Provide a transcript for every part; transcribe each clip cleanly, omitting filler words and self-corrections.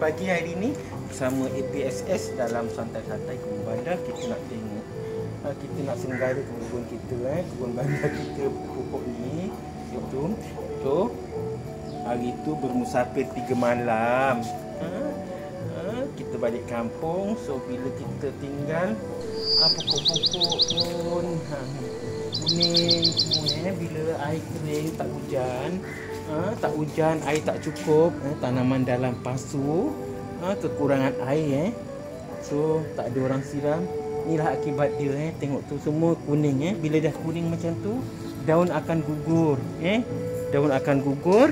pagi hari ni bersama APSS dalam santai-santai kebun bandar. Kita nak tengok, kita nak senggara ke kebun kita, kebun bandar kita, pokok ni. Itu. So, hari tu bermusafir 3 malam. Kita balik kampung. So bila kita tinggal, pokok-pokok pun kuning semua. Bila air kering, tak hujan, air tak cukup, tanaman dalam pasu, kekurangan air, so tak ada orang siram. Inilah akibat dia, tengok tu semua kuning. Bila dah kuning macam tu, daun akan gugur, daun akan gugur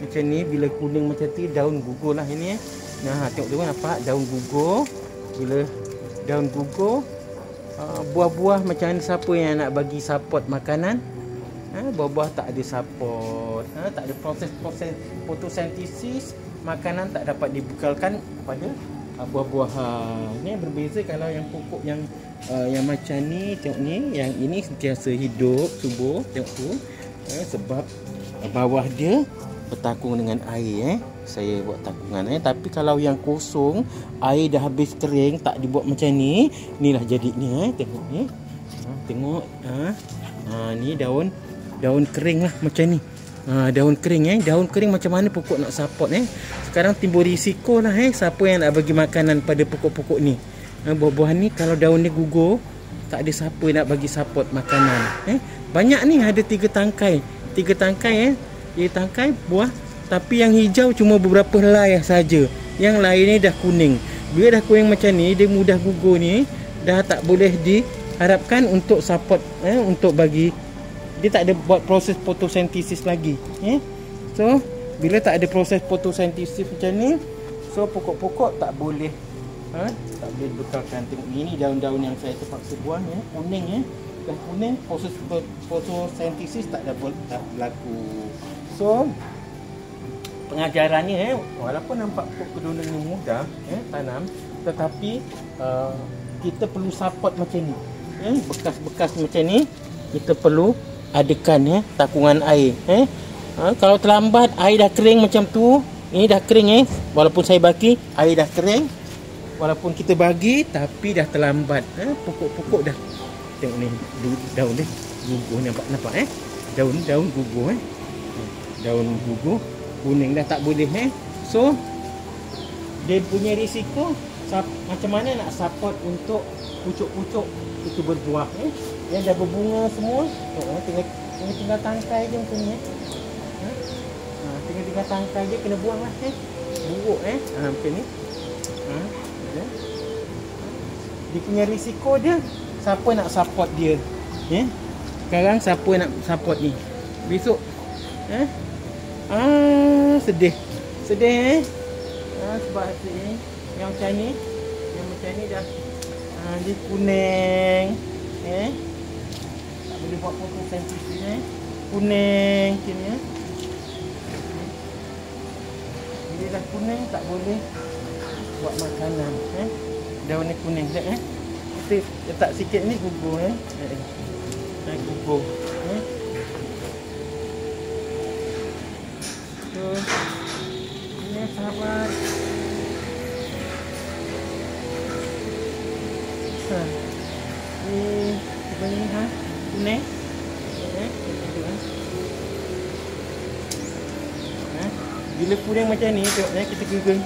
macam ni. Bila kuning macam tu, daun gugur lah ini. Nah, tengok tu nampak daun gugur. Bila daun gugur, buah-buah macam mana, siapa yang nak bagi support makanan? Buah-buah tak ada support, tak ada proses fotosintesis, makanan tak dapat dibekalkan pada buah-buahan. Ni berbeza kalau yang pokok yang macam ni, tengok ni, yang ini sentiasa hidup, subur, tengok tu, sebab bawah dia bertakung dengan air. Saya buat takungan. Tapi kalau yang kosong, air dah habis kering, tak dibuat macam ni, inilah jadinya. Tengok ni, tengok, ni daun kering lah macam ni. Daun kering, daun kering macam mana pokok nak support. Sekarang timbul risiko lah, siapa yang nak bagi makanan pada pokok-pokok ni. Buah-buahan ni kalau daun dia gugur, tak ada siapa nak bagi support makanan. Banyak ni, ada 3 tangkai. 3 tangkai, 3 tangkai buah. Tapi yang hijau cuma beberapa helai saja. Yang lain ni dah kuning. Bila dah kuning macam ni, dia mudah gugur ni, dah tak boleh diharapkan untuk support, untuk bagi. Dia tak ada buat proses fotosintesis lagi. So, bila tak ada proses fotosintesis macam ni, so pokok-pokok tak boleh bekalkan. Tengok ini daun-daun yang saya terpaksa buang, kuning, dah kuning, proses fotosintesis tak berlaku. So, pengajarannya, walaupun nampak pokok kedunanya mudah tanam, tetapi kita perlu support macam ni. Bekas-bekas macam ni kita perlu adakan, takungan air. Kalau terlambat, air dah kering macam tu, ini dah kering, walaupun saya bagi, air dah kering, walaupun kita bagi, tapi dah terlambat. Pokok-pokok dah, tengok ni, daun dia gugur, nampak daun gugur, daun gugur, kuning dah tak boleh. So dia punya risiko, macam mana nak support untuk pucuk-pucuk itu berbuah, yang dah berbunga semua. Tinggal tangkai je macam ni. Tinggal tangkai je, kena buang lah, buruk, macam ni. Dia punya risiko dia, siapa nak support dia? Sekarang siapa nak support ni? Besok sedih, sebab yang macam ni, dah dia kuning, tak boleh buat fotosintesis, kuning macam ni. Bila dah kuning, tak boleh buat makanan. Daun ni kuning dah, kita letak sikit ni, gugur, gugur. So, ini sahabat, ni apa ni, kuning, bila kuning macam ni, tengok, kita gigil,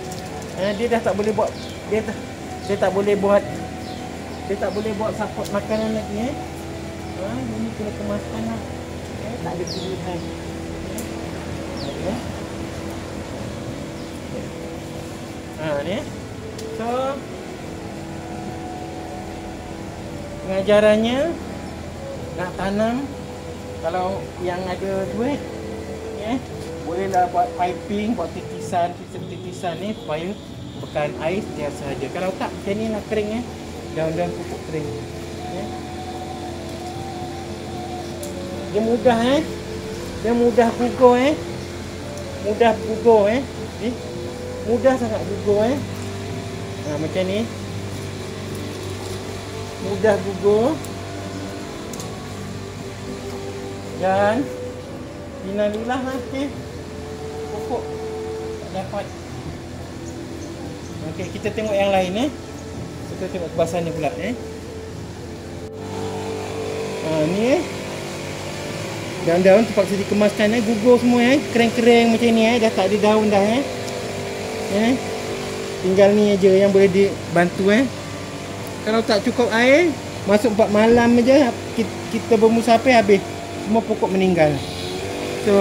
dia dah tak boleh buat, dia tak boleh buat support makanan lagi. Ini kena kemaskan lah, tak ada pilihan. Ni. So, pengajarannya, nak tanam, kalau yang ada duit, bolehlah buat piping, buat titisan ni, supaya bekan air setiap sahaja. Kalau tak, macam ni lah kering, daun-daun pokok kering. Dia mudah, dia mudah gugur, mudah gugur, mudah sangat gugur, macam ni, mudah gugur. Dan Innalillah, pokok tak dapat Okey, kita tengok yang lain Kita tengok sebelah sana pula Ni daun-daun terpaksa dikemaskan gugur semua kering-kering macam ni dah tak ada daun dah tinggal ni aja yang boleh dibantu Kalau tak cukup air, masuk 4 malam aja kita bermusafir habis semua pokok meninggal. So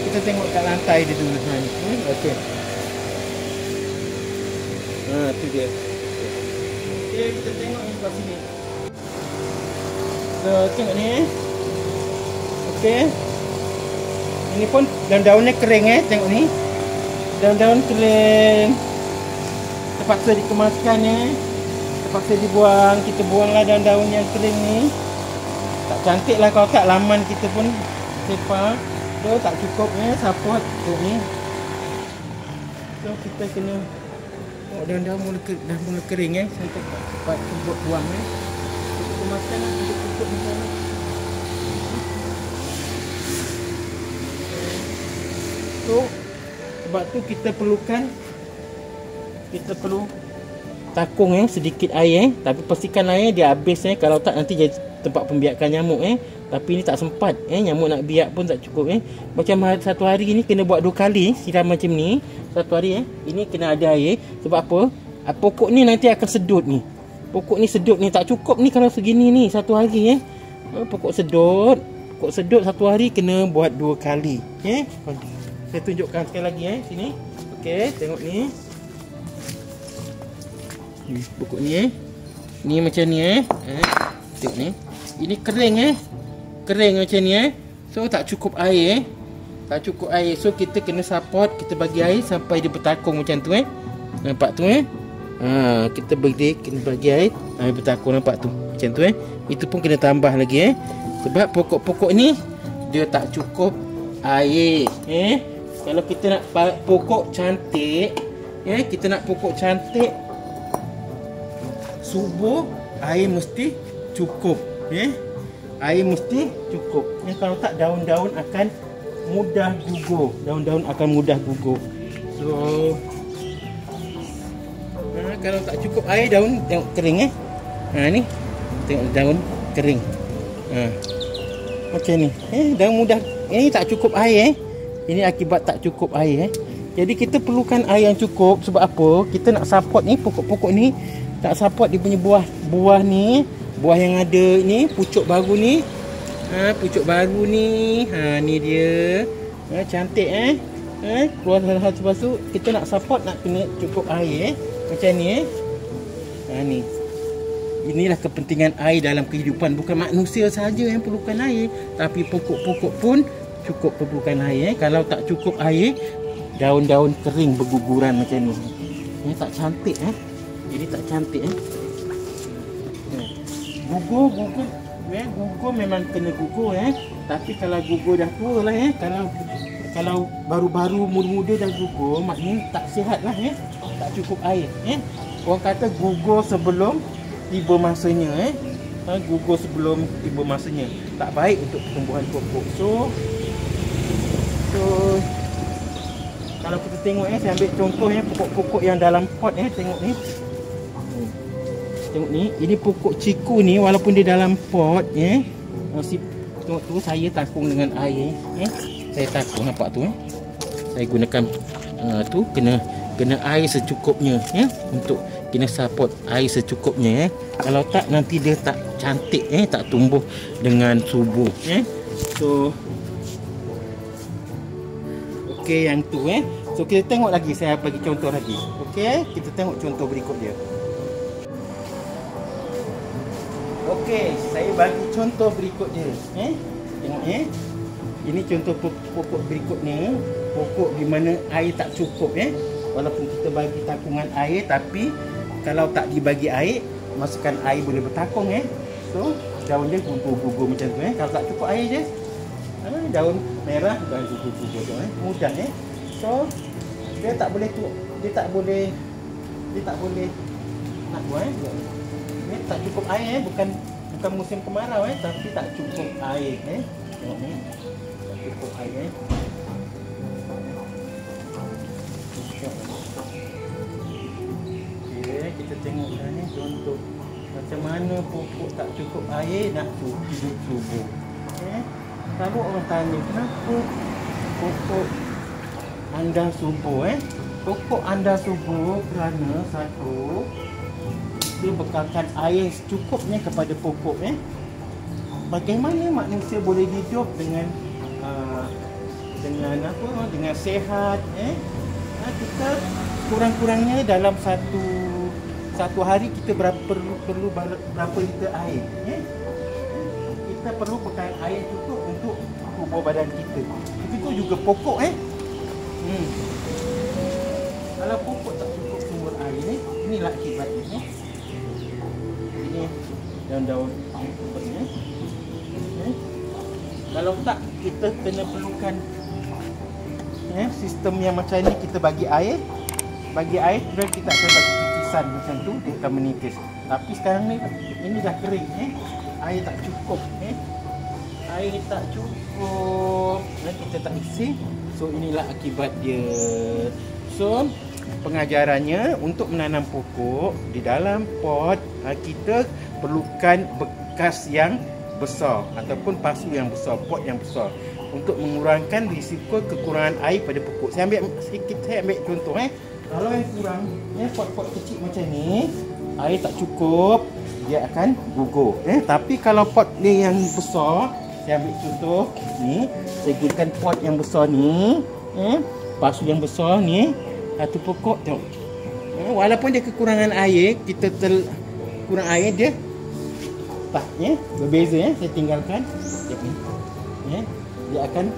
kita tengok kat lantai dia dulu okey. Tu dia. Okey, kita tengok ni kat sini. So tengok ni okey. Ini pun daun-daunnya kering tengok ni. Daun-daun kering. Terpaksa dikemaskan terpaksa dibuang. Kita buanglah daun-daun yang kering ni. Tak cantik lah kalau tak laman kita pun sepa. So tak cukup support tu ni. So kita kena daun-daun dah mula kering sampai cepat buat buang kita kemaskan untuk tutup di sana. So sebab tu kita perlu takung sedikit air tapi pastikan air dia habis kalau tak nanti jadi tempat pembiakan nyamuk tapi ni tak sempat nyamuk nak biak pun tak cukup macam satu hari ni kena buat 2 kali siram macam ni satu hari ini kena ada air sebab apa pokok ni nanti akan sedut ni pokok ni sedut ni tak cukup ni kalau segini ni satu hari pokok sedut satu hari kena buat 2 kali saya tunjukkan sekali lagi sini okey tengok ni pokok ni ni macam ni tengok ni ini kering kering macam ni so tak cukup air so kita kena support kita bagi air sampai dia bertakung macam tu nampak tu kita kena bagi air bertakung nampak tu macam tu itu pun kena tambah lagi sebab pokok-pokok ni dia tak cukup air kalau kita nak pokok cantik kita nak pokok cantik subur air mesti cukup air mesti cukup kalau tak daun-daun akan mudah gugur so kalau tak cukup air daun tengok kering ni tengok daun kering macam ni daun mudah ini tak cukup air ini akibat tak cukup air jadi kita perlukan air yang cukup sebab apa kita nak support ni pokok-pokok ni tak support dia punya buah ni buah yang ada ni pucuk baru ni ni dia cantik keluar salah satu lepas tu kita nak support nak kena cukup air macam ni ni inilah kepentingan air dalam kehidupan bukan manusia saja yang perlukan air tapi pokok-pokok pun cukup perlukan air kalau tak cukup air daun-daun kering berguguran macam ni tak cantik jadi tak cantik gugur memang kena gugur tapi kalau gugur dah tua lah kalau baru-baru muda-muda dah gugur maknanya tak sihat lah tak cukup air orang kata gugur sebelum tiba masanya gugur sebelum tiba masanya tak baik untuk pertumbuhan pokok so kalau kita tengok saya ambil contoh pokok-pokok yang dalam pot tengok ni ini pokok ciku ni walaupun dia dalam pot tengok tu saya takung dengan air saya takung nampak tu saya gunakan tu kena air secukupnya untuk kena support air secukupnya kalau tak nanti dia tak cantik tak tumbuh dengan subur so okey yang tu so kita tengok lagi saya bagi contoh lagi okey kita tengok contoh berikut dia. Okey, saya bagi contoh berikut dia. Tengok ini contoh pokok berikutnya. Pokok di mana air tak cukup Walaupun kita bagi takungan air tapi kalau tak dibagi air, masukkan air boleh bertakung So, daun dia gugur-gugur macam tu Kalau tak cukup air je daun merah dan gugur-gugur tu mudah So, dia tak boleh nak buat tak cukup air bukan musim kemarau tapi tak cukup air tengok ni tak cukup air tengok dah ni contoh macam mana pokok tak cukup air nak hidup subur. Selalu orang tanya kenapa pokok anda subur pokok anda subur kerana satu, dia bekalkan air secukupnya kepada pokok. Bagaimana manusia boleh hidup dengan dengan sehat. Kita kurang-kurangnya dalam satu hari kita perlu berapa liter air. Kita perlu pakai air cukup untuk tubuh badan kita. Begitu juga pokok. Kalau pokok tak cukup sumber air inilah akibatnya. Ini daun-daun ni. Kalau tak, kita kena perlukan sistem yang macam ni. Kita bagi air, kemudian kita akan bagi titisan macam tu, dia akan menipis. Tapi sekarang ni, ini dah kering. Air tak cukup. Air tak cukup, kita tak isi. So inilah akibat dia. So pengajarannya, untuk menanam pokok di dalam pot, kita perlukan bekas yang besar ataupun pasu yang besar, pot yang besar, untuk mengurangkan risiko kekurangan air pada pokok. Saya ambil contoh. Kalau yang kurang, pot-pot kecil macam ni, air tak cukup, dia akan gugur. Tapi kalau pot ni yang besar, saya ambil contoh ni, saya gunakan pot yang besar ni, pasu yang besar ni, satu pokok tengok. Walaupun dia kekurangan air, kurang air dia tak, berbeza. Saya tinggalkan dia akan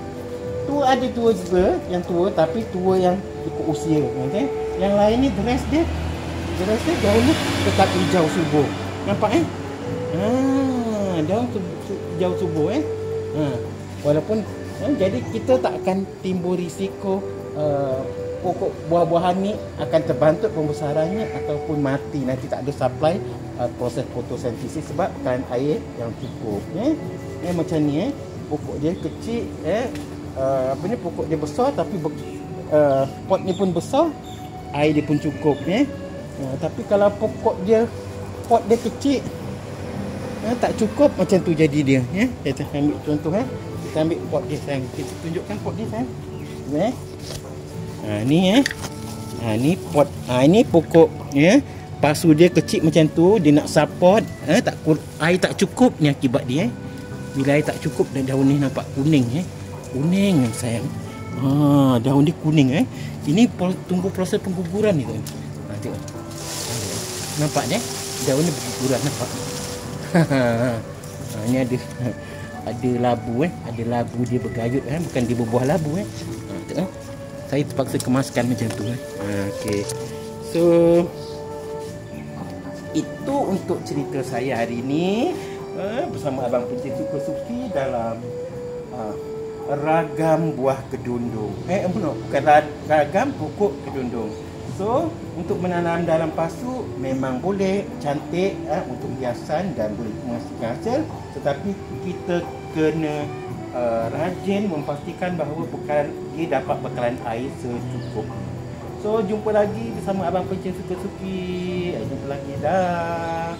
ada tua juga, yang tua, tapi tua yang ikut usia. Yang lain ni dress dia daun ni tetap hijau subur. Nampak daun hijau subur. Walaupun jadi kita tak akan timbul risiko pokok buah-buahan ni akan terbantuk pembesarannya ataupun mati. Nanti tak ada supply proses fotosintesis sebab kan air yang cukup. Macam ni pokok dia kecil, pokok dia besar tapi pot ni pun besar, air dia pun cukup. Tapi kalau pot dia kecil, tak cukup, macam tu jadi dia. Kita ambil contoh. Kita ambil pot dia sayang. Kita tunjukkan pot dia sayang. Ni pot. Ini pokok. Pasu dia kecil macam tu, dia nak support, air tak cukup, ni akibat dia. Bila air tak cukup, daun ni nampak kuning. Kuning sayang. Daun dia kuning. Ini tunggu proses pengguguran ni tu. Tengok. Nampak dia? Daun ni berguguran, nampak. Ni ada labu. Ada labu dia bergayut, bukan dia berbuah labu. Tengok. Saya terpaksa kemaskan macam tu. Okey. So itu untuk cerita saya hari ini bersama Abang Pencet Suka Suki dalam ragam buah kedundung. Bukan ragam pokok kedundung. So untuk menanam dalam pasu memang boleh, cantik untuk hiasan dan boleh menghasilkan hasil, tetapi kita kena rajin memastikan bahawa dia dapat bekalan air secukupnya. So jumpa lagi bersama Abang Pencet Suka Suki. Jumpa lagi dah.